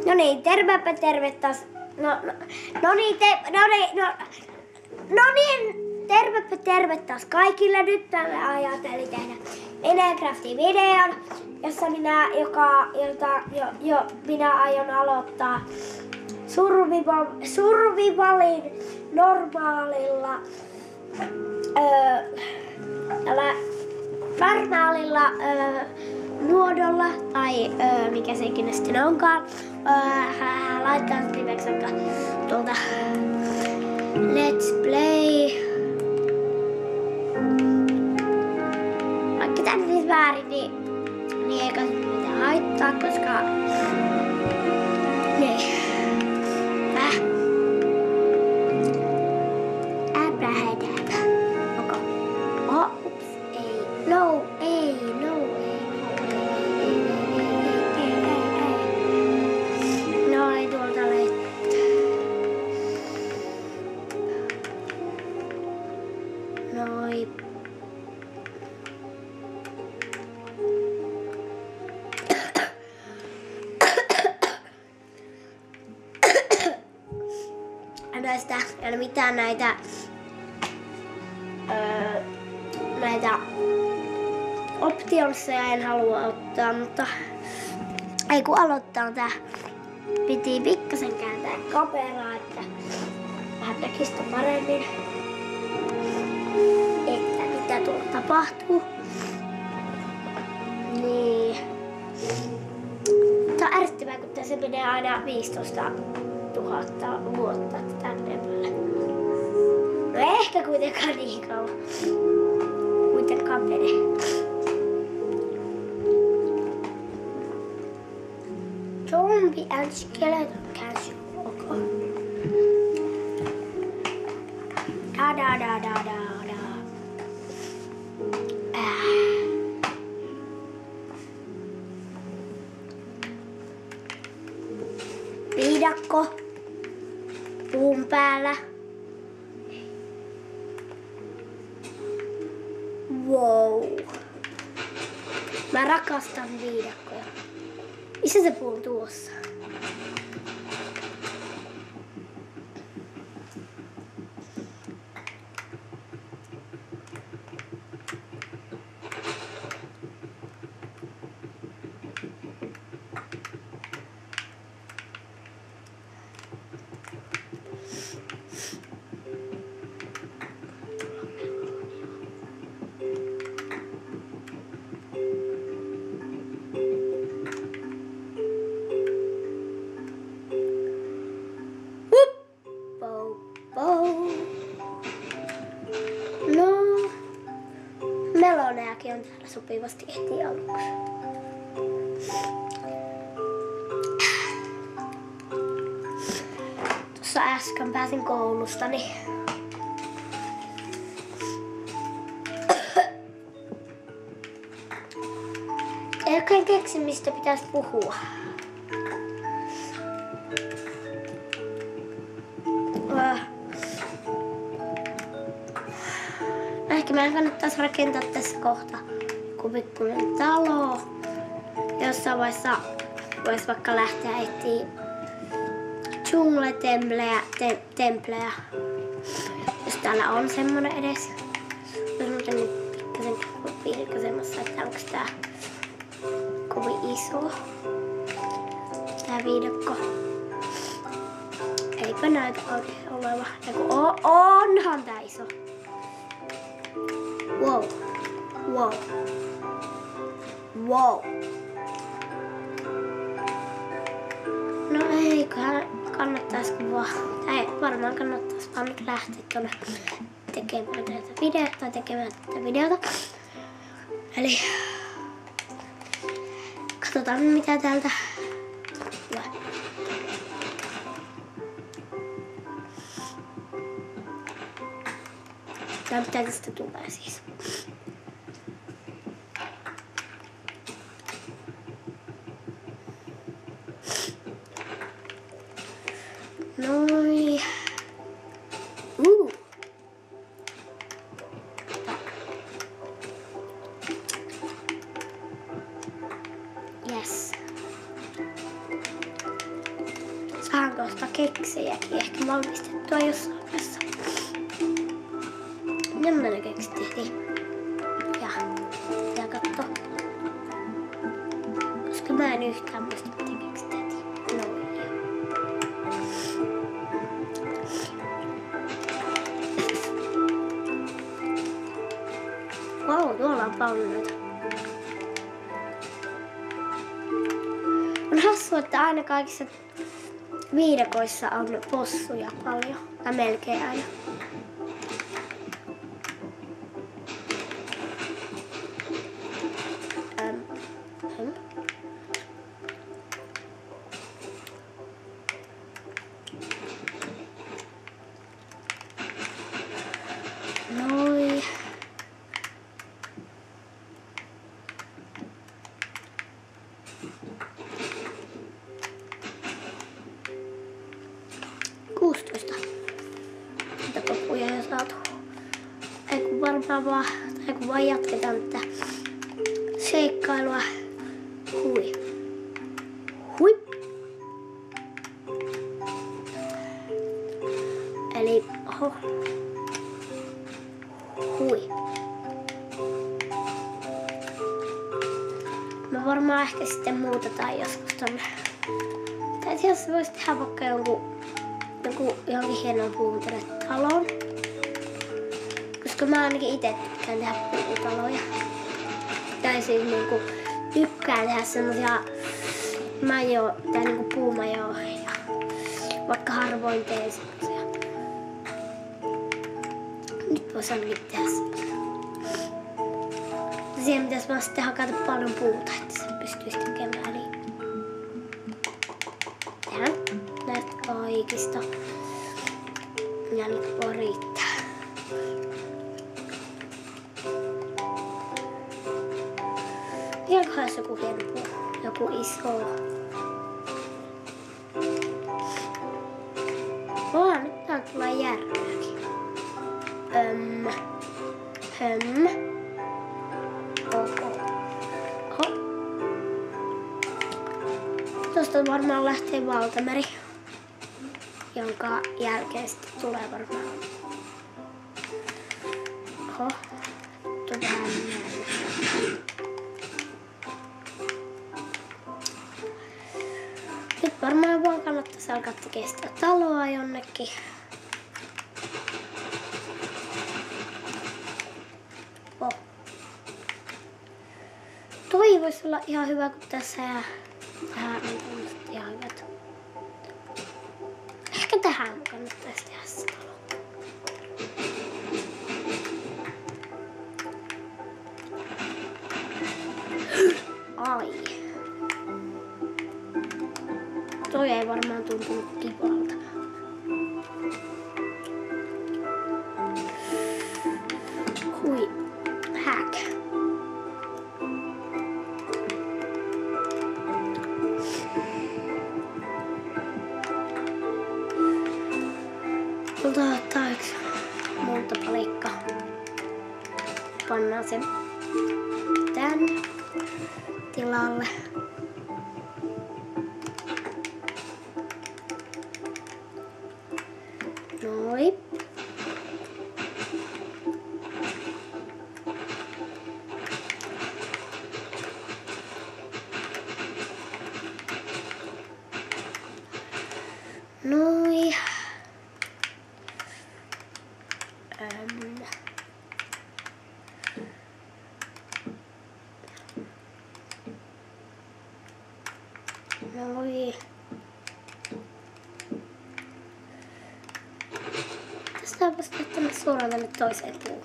No niin, tervepä terve taas. Tervepä terve taas kaikille. Nyt mä ajattelin tehdä Minecraft-videon, jossa minä aion aloittaa survivalin normaalilla muodolla tai mikä se ikinä sitten onkaan. Laittaa nimeksi vaikka tuolta Let's Play. Vaikka tänne siis väärin, niin eikä mitään haittaa, koska niin. Näistä ei ole mitään näitä optionseja en halua ottaa, mutta ei kun aloittaa tää. Piti pikkasen kääntää kameraa, että vähän näkistä paremmin, että mitä tuolla tapahtuu. Niin. Tää on ärsyttävää, kun tässä menee aina 15 000 vuotta tänne päälle. No ehkä kuitenkaan niin kauan. Kuitenkaan menee. Zombie and skeleton catch. Okay. Da. Viidakko puun päällä. Wow. Mä rakastan viidakkoja. Missä se puu on tuossa? Meloneakin on täällä sopivasti heti aluksi. Tuossa äsken pääsin koulustani. Ei oikein keksi, mistä pitäisi puhua. Ehkä meidän kannattaisi rakentaa tässä kohta joku pikkuinen talo. Jossain vaiheessa voisi vaikka lähteä etsiä jungletemplejä. Jos täällä on semmonen edes. Jos muuten nyt pikkasen vilkaisemassa, että onko tää kovin iso. Tää viidakko. Eipä näytä oikein oleva. Onhan tää iso. Wow. No eiköhän kannattaisiko vaan, tai varmaan kannattaisi vaan nyt lähteä tuonne tekemään tätä videota. Eli katsotaan mitä täältä tulee. Tai mitä tästä tulee siis. Noin. Yes. vähän kohta keksejäkin ehkä valmistettua jossain vaiheessa. Nämä keksit tehtiin. Ja katso. Koska mä en yhtään muista miten keksit tehtiin. Vau, tuolla on paljon noita. On hassua, että aina kaikissa viidakoissa on possuja paljon. Tai melkein aina. Noi. Mitä papuja on saatu. Ei kun vaan jatketaan tätä seikkailua. Hui. Hui. Eli hui. Me varmaan ehkä sitten muutetaan joskus tonne. Tai jos voisi tehdä vaikka johonkin hienon puutarhataloon. Koska mä ainakin itse tykkään tehdä puutaloja. Tai siis tykkään tehdä semmosia puumajoja. Vaikka harvoin teen semmosia. Nyt vois ainakin tehdä semmosia. Siihen pitäis vaan sitten hakata paljon puuta, että sen pystyisi tekemään. Eli tehdään näistä kaikista. Ja nyt voi riittää. Vieläköhän olisi joku hieno puu, joku iso. Nyt täällä tulee järveäkin. Oho. Tuosta varmaan lähtee valtameri, jonka jälkeen sitten tulee varmaan. Oho. Nyt varmaan vaan kannattaisi alkaa tekemään sitä taloa jonnekin. Toi voisi olla ihan hyvä, kun tässä ja tähän on tämmöiset ihan hyvät. Ehkä tähän kannattaisi tehdä se talo. Ai. Toi ei varmaan tuntunut kivalta. Hui. Häk. Ottaa yksi multapalikka. Pannaan sen tän tilalle. Noin. Noin. Noin. Tästä on vasta tänne suoraan tänne toiseen puuhun.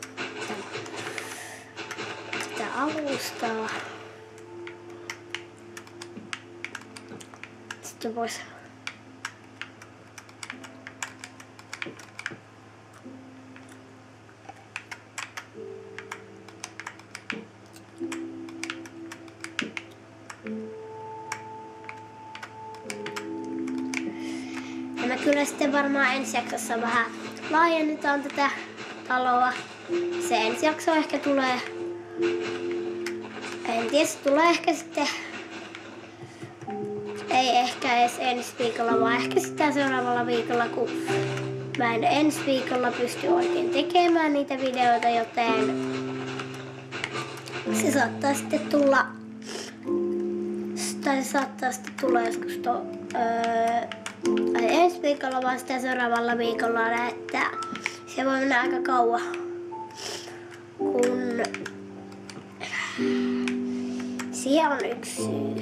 Sitä alustaa. Sitten vois me kyllä sitten varmaan ensi jaksossa vähän laajennetaan tätä taloa. Se ensi jakso ehkä tulee, en tiedä, se tulee ehkä sitten, ei ehkä edes ensi viikolla, vaan ehkä sitä seuraavalla viikolla, kun mä en ensi viikolla pysty oikein tekemään niitä videoita, joten se saattaa sitten tulla, joskus ensi viikolla, vaan sitä seuraavalla viikolla, että se voi mennä aika kauan, kun siihen on yksi syy,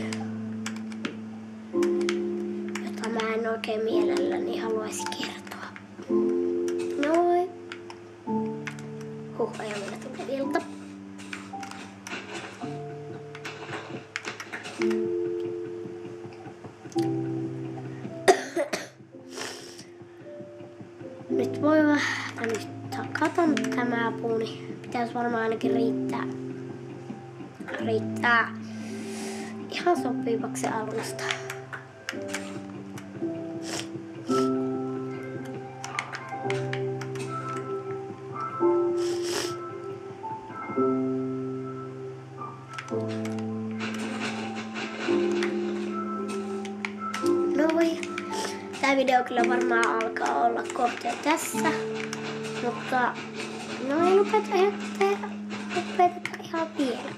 jota mä en oikein mielelläni haluaisi kertoa. Noin. Ajan mennä tunnelilta. Nyt voi vähän nyt katon tämä puu, niin pitäisi varmaan ainakin riittää ihan sopivaksi alusta. Tämä video kyllä varmaan alkaa olla kohta tässä, mutta no ei lopeta ihan vielä.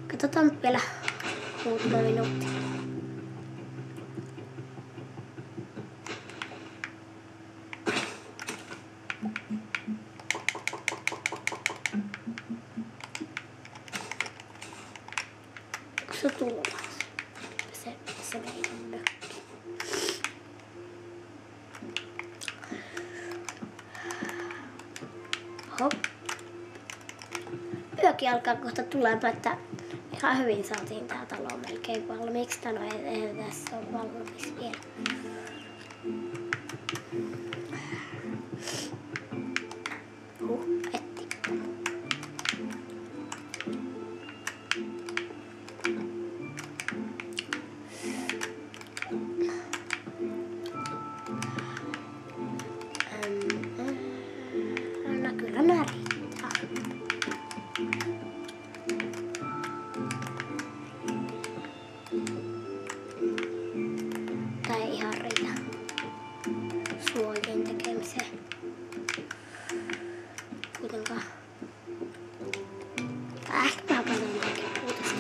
Katsotaan vielä muutama minuutti. Onko se tullut? Se meidän mökki. Hop. Yökin alkaa kohta tulemaan, että ihan hyvin saatiin tää talo melkein valmiiksi. No ei tässä ole valmis vielä. Etti. No kyllä nää riittää. Tai ei ihan riitä suojien tekemiseen. Kuitenkaan. Ehkä mä panen oikein puutasta.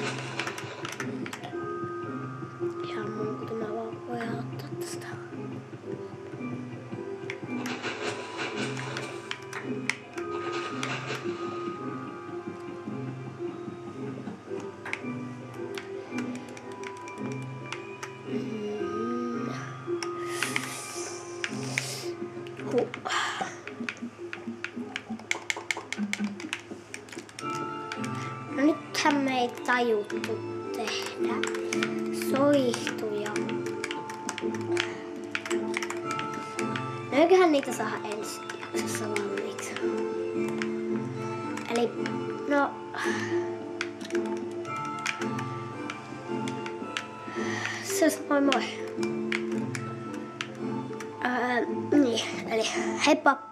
Ihan muuta mä vaan voin ottaa tästä. No nythän me ei tajuttu tehdä soihtuja. No eiköhän niitä saada ensi jaksossa valmiiksi. Eli no se moi moi. Niin, eli heippa!